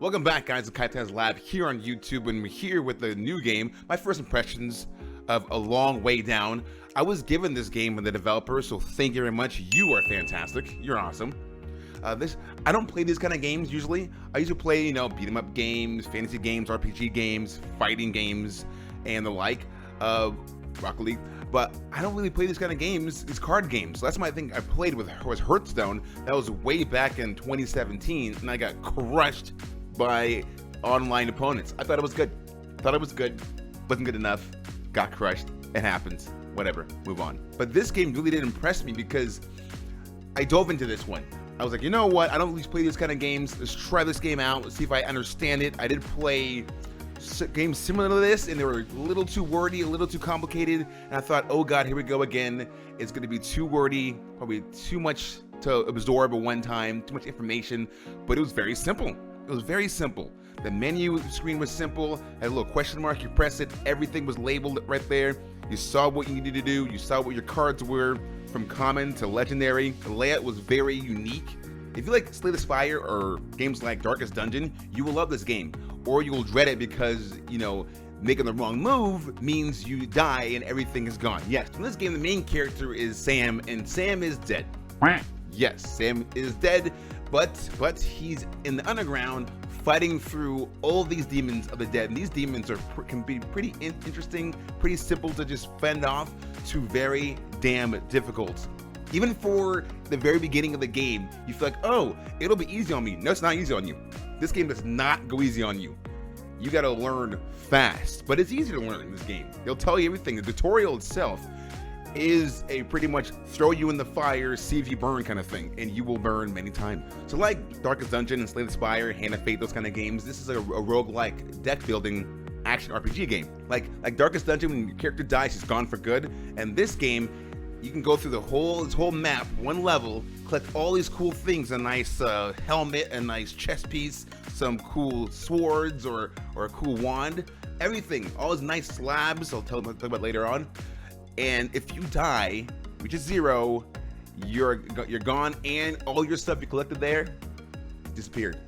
Welcome back, guys, to Kaitality Lab here on YouTube, and we're here with the new game. My first impressions of A Long Way Down. I was given this game by the developer, so thank you very much. You are fantastic. You're awesome. I don't play these kind of games usually. I usually play, beat 'em up games, fantasy games, RPG games, fighting games, and the like. Roguelite. But I don't really play these kind of games, these card games. So that's my thing I played with was Hearthstone. That was way back in 2017, and I got crushed by online opponents. I thought it was good. Wasn't good enough. Got crushed. It happens. Whatever. Move on. But this game really did impress me because I dove into this one. I was like, you know what? I don't really play these kind of games. Let's try this game out. Let's see if I understand it. I did play games similar to this, and they were a little too wordy, a little too complicated. And I thought, oh God, here we go again. It's going to be too wordy, probably too much to absorb at one time, too much information. But it was very simple. It was very simple. The menu screen was simple, had a little question mark, you press it, everything was labeled right there. You saw what you needed to do, you saw what your cards were, from common to legendary. The layout was very unique. If you like Slay the Spire or games like Darkest Dungeon, you will love this game. Or you will dread it because, making the wrong move means you die and everything is gone. Yes, in this game the main character is Sam, and Sam is dead. Yes, Sam is dead, but he's in the underground fighting through all these demons of the dead. And these demons can be pretty interesting, pretty simple to just fend off, to very damn difficult. Even for the very beginning of the game, you feel like, oh, it'll be easy on me. No, it's not easy on you. This game does not go easy on you. You gotta learn fast, but it's easy to learn in this game. They'll tell you everything. The tutorial itself is a pretty much throw you in the fire, see if you burn kind of thing, and you will burn many times. So like Darkest Dungeon and Slay the Spire, Hand of Fate, those kind of games, this is a roguelike deck building action RPG game. Like Darkest Dungeon, when your character dies, she's gone for good. And this game, you can go through this whole map, one level, collect all these cool things, a nice helmet, a nice chest piece, some cool swords or a cool wand, everything, all those nice slabs I'll talk about later on. And if you die, which is 0, you're gone, and all your stuff you collected there disappeared.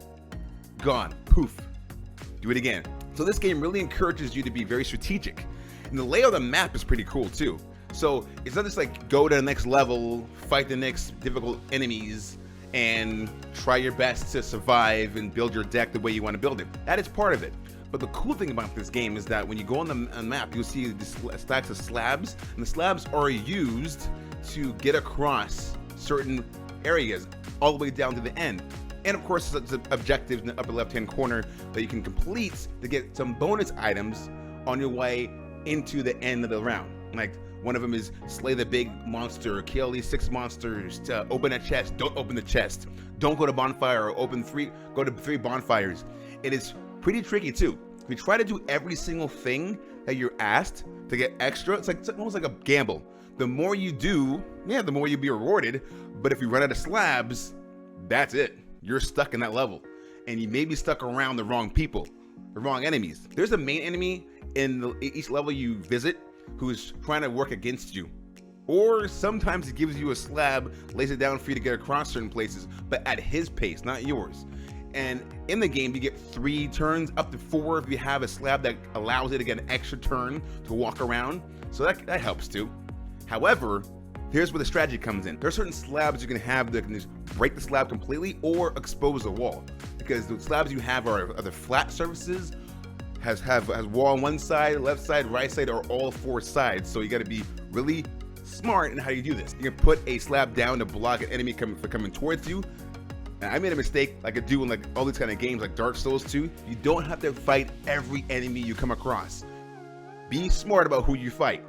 Gone. Poof. Do it again. So this game really encourages you to be very strategic. And the layout of the map is pretty cool too. So it's not just like go to the next level, fight the next difficult enemies, and try your best to survive and build your deck the way you want to build it. That is part of it. But the cool thing about this game is that when you go on the map, you'll see these stacks of slabs, and the slabs are used to get across certain areas all the way down to the end. And of course, there's objectives in the upper left-hand corner that you can complete to get some bonus items on your way into the end of the round. Like one of them is slay the big monster, kill these 6 monsters, to open a chest, don't open the chest, don't go to bonfire, or go to 3 bonfires. It is pretty tricky too. If you try to do every single thing that you're asked to get extra, it's almost like a gamble. The more you do, the more you'll be rewarded. But if you run out of slabs, that's it. You're stuck in that level. And you may be stuck around the wrong people, the wrong enemies. There's a main enemy in each level you visit who's trying to work against you. Or sometimes he gives you a slab, lays it down for you to get across certain places, but at his pace, not yours. And in the game, you get 3 turns, up to 4 if you have a slab that allows it to get an extra turn to walk around. So that helps too. However, here's where the strategy comes in. There are certain slabs you can have that can just break the slab completely or expose the wall. Because the slabs you have are the flat surfaces, has wall on one side, left side, right side, or all 4 sides. So you gotta be really smart in how you do this. You can put a slab down to block an enemy from coming towards you. And I made a mistake like I do in all these kind of games like Dark Souls 2. You don't have to fight every enemy you come across. Be smart about who you fight.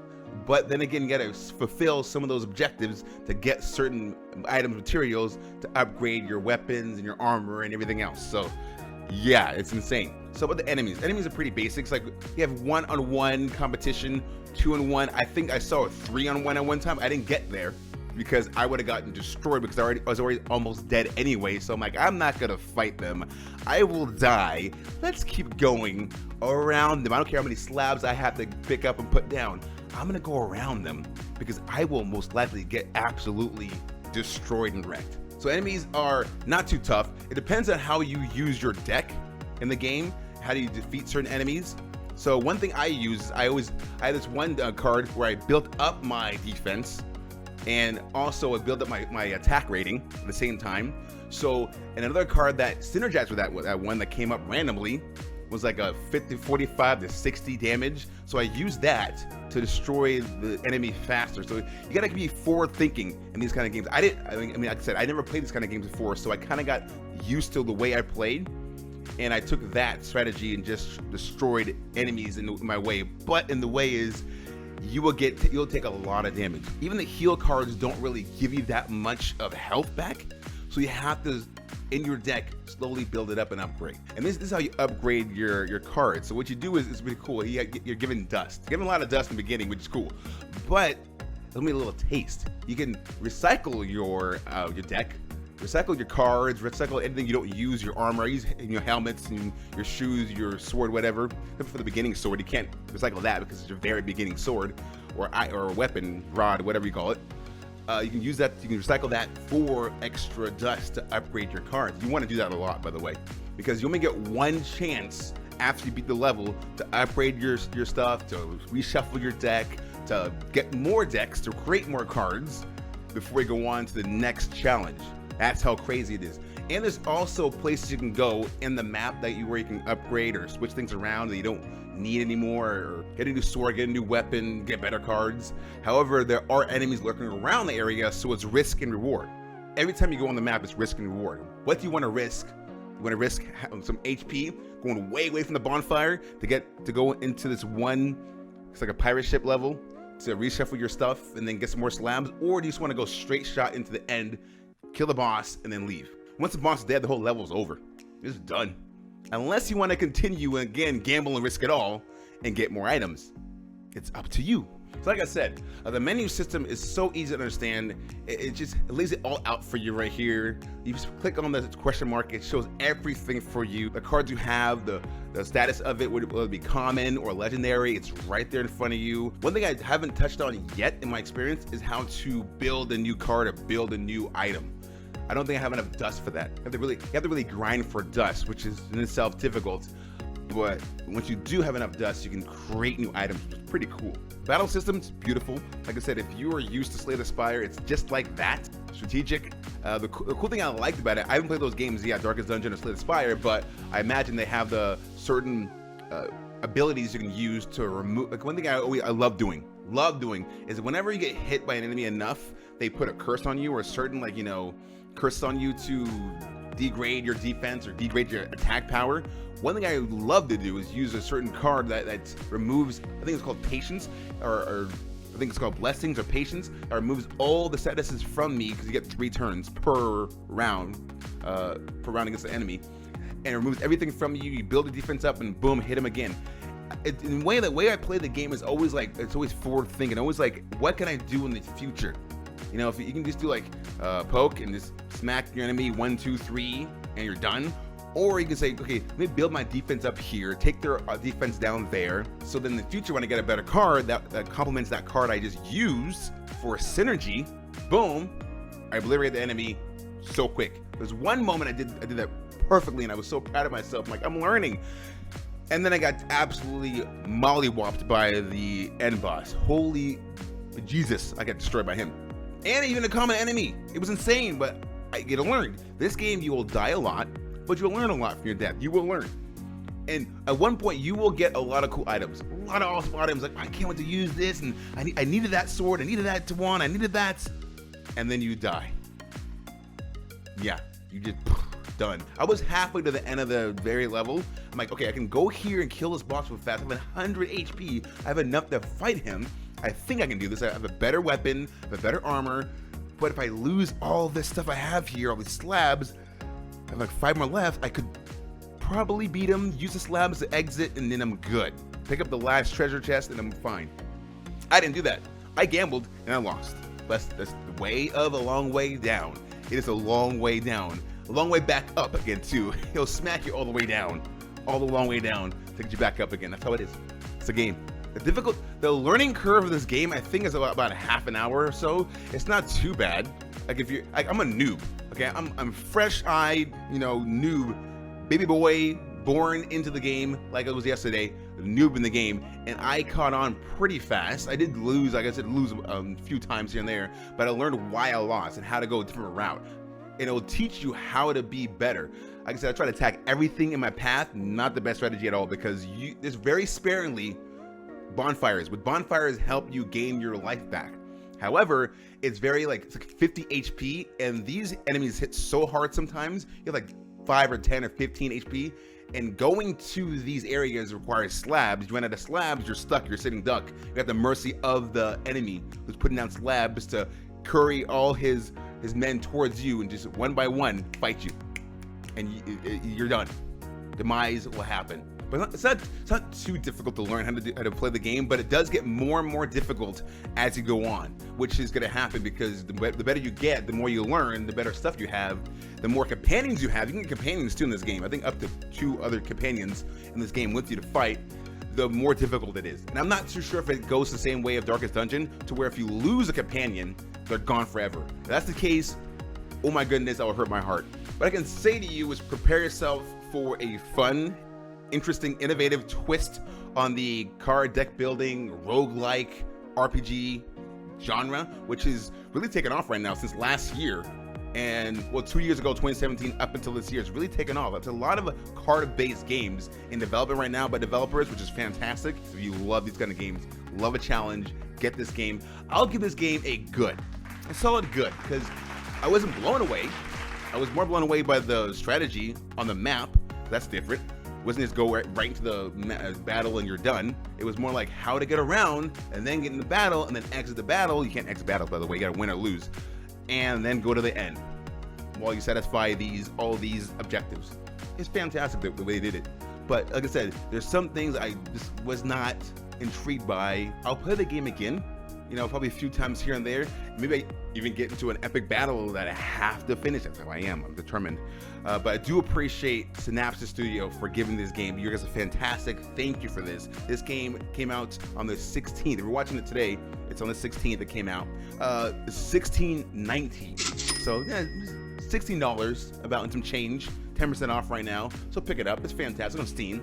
But then again, you gotta fulfill some of those objectives to get certain items, materials to upgrade your weapons and your armor and everything else. So yeah, it's insane. So about the enemies are pretty basic. It's like you have 1-on-1 competition, 2-on-1. I think I saw a 3-on-1 at one time. I didn't get there because I would have gotten destroyed because I was already almost dead anyway. So I'm like, I'm not gonna fight them. I will die. Let's keep going around them. I don't care how many slabs I have to pick up and put down. I'm gonna go around them because I will most likely get absolutely destroyed and wrecked. So enemies are not too tough. It depends on how you use your deck. in the game, how do you defeat certain enemies. So one thing I use, I had this one card where I built up my defense, and also I built up my attack rating at the same time. So, and another card that synergized with that one that came up randomly was like a 45 to 60 damage. So I used that to destroy the enemy faster. So you gotta be forward thinking in these kind of games. I mean, like I said, I never played these kind of games before, so I kind of got used to the way I played, and I took that strategy and just destroyed enemies in my way. But in the way is, you'll take a lot of damage. Even the heal cards don't really give you that much of health back, so you have to, in your deck, slowly build it up and upgrade. And this is how you upgrade your cards. So what you do is really cool. You're given dust. You're given a lot of dust in the beginning, which is cool, but let me a little taste. You can recycle your deck, recycle your cards, recycle anything you don't use, your armor, your helmets and your shoes, your sword, whatever. Except for the beginning sword, you can't recycle that because it's your very beginning sword or a weapon, rod, whatever you call it. You can use that, you can recycle that for extra dust to upgrade your cards. You want to do that a lot, by the way, because you only get one chance after you beat the level to upgrade your stuff, to reshuffle your deck, to get more decks, to create more cards before you go on to the next challenge. That's how crazy it is. And there's also places you can go in the map where you can upgrade or switch things around that you don't need anymore, or get a new sword, get a new weapon, get better cards. However, there are enemies lurking around the area, so it's risk and reward. Every time you go on the map, it's risk and reward. What do you want to risk? You want to risk some HP, going way away from the bonfire to go into this one, it's like a pirate ship level, to reshuffle your stuff and then get some more slabs, or do you just want to go straight shot into the end, kill the boss, and then leave? Once the boss is dead, the whole level is over. It's done. Unless you want to continue and again gamble and risk it all and get more items. It's up to you. So like I said, the menu system is so easy to understand. It lays it all out for you right here. You just click on the question mark, it shows everything for you. The cards you have, the status of it, will it be common or legendary, it's right there in front of you. One thing I haven't touched on yet in my experience is how to build a new card or build a new item. I don't think I have enough dust for that. You have to really grind for dust, which is in itself difficult. But once you do have enough dust, you can create new items, which is pretty cool. Battle system's beautiful. Like I said, if you are used to Slay the Spire, it's just like that, strategic. The cool thing I liked about it, I haven't played those games yet, Darkest Dungeon or Slay the Spire, but I imagine they have the certain abilities you can use to remove. Like one thing I love doing is whenever you get hit by an enemy enough, they put a curse on you, or a certain curse on you to degrade your defense or degrade your attack power. One thing I love to do is use a certain card that removes, I think it's called patience, or I think it's called blessings or patience, that removes all the statuses from me, because you get 3 turns per round against the enemy, and it removes everything from you. You build the defense up and boom, hit him again. In the way I play the game is always it's always forward thinking, always what can I do in the future? You know, if you can just do poke and just smack your enemy 1, 2, 3 and you're done. Or you can say, okay, let me build my defense up here, take their defense down there, so then in the future when I get a better card that complements that card I just used for synergy, boom, I obliterate the enemy so quick. There's one moment I did that perfectly, and I was so proud of myself. I'm learning. And then I got absolutely mollywopped by the end boss. Holy Jesus, I got destroyed by him. And even a common enemy. It was insane, but I get to learn. This game, you will die a lot, but you'll learn a lot from your death. You will learn. And at one point, you will get a lot of cool items. A lot of awesome items. I can't wait to use this, and I needed that sword, I needed that one, I needed that. And then you die. Yeah, you just done. I was halfway to the end of the very level. I'm like, okay, I can go here and kill this boss real fast. I have 100 HP. I have enough to fight him. I think I can do this. I have a better weapon, I have a better armor. But if I lose all this stuff I have here, all these slabs, I have 5 more left, I could probably beat him, use the slabs to exit, and then I'm good. Pick up the last treasure chest, and I'm fine. I didn't do that. I gambled, and I lost. That's the way of a long way down. It is a long way down. A long way back up again, too. He'll smack you all the way down. All the long way down to get you back up again. That's how it is. It's a game. The learning curve of this game, I think, is about a half an hour or so. It's not too bad. I'm a noob. Okay, I'm fresh-eyed, noob, baby boy, born into the game like it was yesterday, the noob in the game, and I caught on pretty fast. I did lose, like I said, a few times here and there, but I learned why I lost and how to go a different route. And it'll teach you how to be better. Like I said, I try to attack everything in my path. Not the best strategy at all, because there's very sparingly bonfires. With bonfires help you gain your life back. However, it's like 50 HP, and these enemies hit so hard sometimes. You have like 5 or 10 or 15 HP, and going to these areas requires slabs. You run out of slabs, you're stuck, you're sitting duck. You're at the mercy of the enemy who's putting down slabs to curry all his men towards you and just one by one fight you, and you're done. Demise will happen. But it's not too difficult to learn how to play the game, but it does get more and more difficult as you go on, which is going to happen because the better you get, the more you learn, the better stuff you have, the more companions you have. You can get companions too in this game. I think up to 2 other companions in this game with you to fight, the more difficult it is. And I'm not too sure if it goes the same way of Darkest Dungeon, to where if you lose a companion, they're gone forever. If that's the case, oh my goodness, that will hurt my heart. What I can say to you is prepare yourself for a fun, interesting, innovative twist on the card deck building, roguelike, RPG genre, which is really taken off right now since last year. And well, 2 years ago, 2017, up until this year, it's really taken off. It's a lot of card-based games in development right now by developers, which is fantastic. So if you love these kind of games, love a challenge, get this game. I'll give this game a solid good, because I wasn't blown away. I was more blown away by the strategy on the map. That's different. It wasn't just go right into the battle and you're done. It was more like how to get around and then get in the battle and then exit the battle. You can't exit battles, by the way. You gotta win or lose, and then go to the end while you satisfy all these objectives. It's fantastic the way they did it. But like I said, there's some things I just was not intrigued by. I'll play the game again, probably a few times here and there. Maybe I even get into an epic battle that I have to finish. That's how I am. I'm determined. But I do appreciate Synapses Studio for giving this game. You guys are fantastic. Thank you for this. This game came out on the 16th. If you're watching it today, it's on the 16th it came out. $16.19. So yeah, $16 about and some change. 10% off right now. So pick it up. It's fantastic on Steam.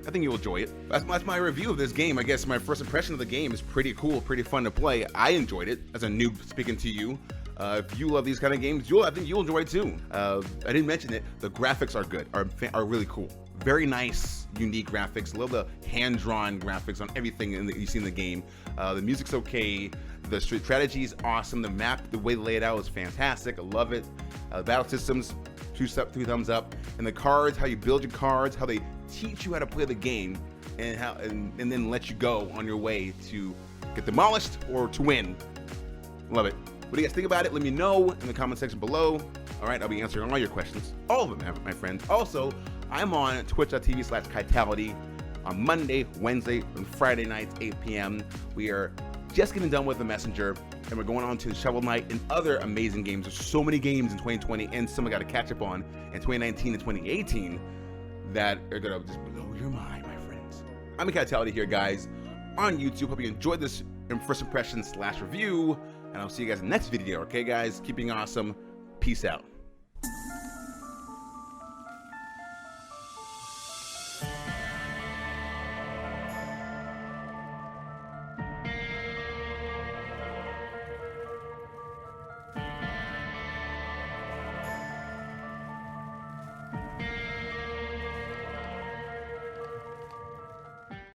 I think you'll enjoy it. That's my review of this game. I guess my first impression of the game is pretty cool, pretty fun to play. I enjoyed it as a noob speaking to you. If you love these kind of games, I think you'll enjoy it too. I didn't mention it. The graphics are good, are really cool. Very nice, unique graphics. Love the hand-drawn graphics on everything you see in the game. The music's okay. The strategy is awesome. The map, the way they lay it out is fantastic. I love it. The battle systems, 2 thumbs up. And the cards, how you build your cards, how they teach you how to play the game, and then let you go on your way to get demolished or to win. Love it. What do you guys think about it? Let me know in the comment section below. All right, I'll be answering all your questions, all of them, my friends. Also, I'm on twitch.tv/Kaitality on Monday, Wednesday, and Friday nights, 8 p.m. We are just getting done with The Messenger, and we're going on to Shovel Knight and other amazing games. There's so many games in 2020, and some I got to catch up on in 2019 and 2018 that are gonna just blow your mind, my friends. I'm Kaitality here, guys, on YouTube. Hope you enjoyed this first impression / review, and I'll see you guys in the next video. Okay, guys, keep being awesome. Peace out.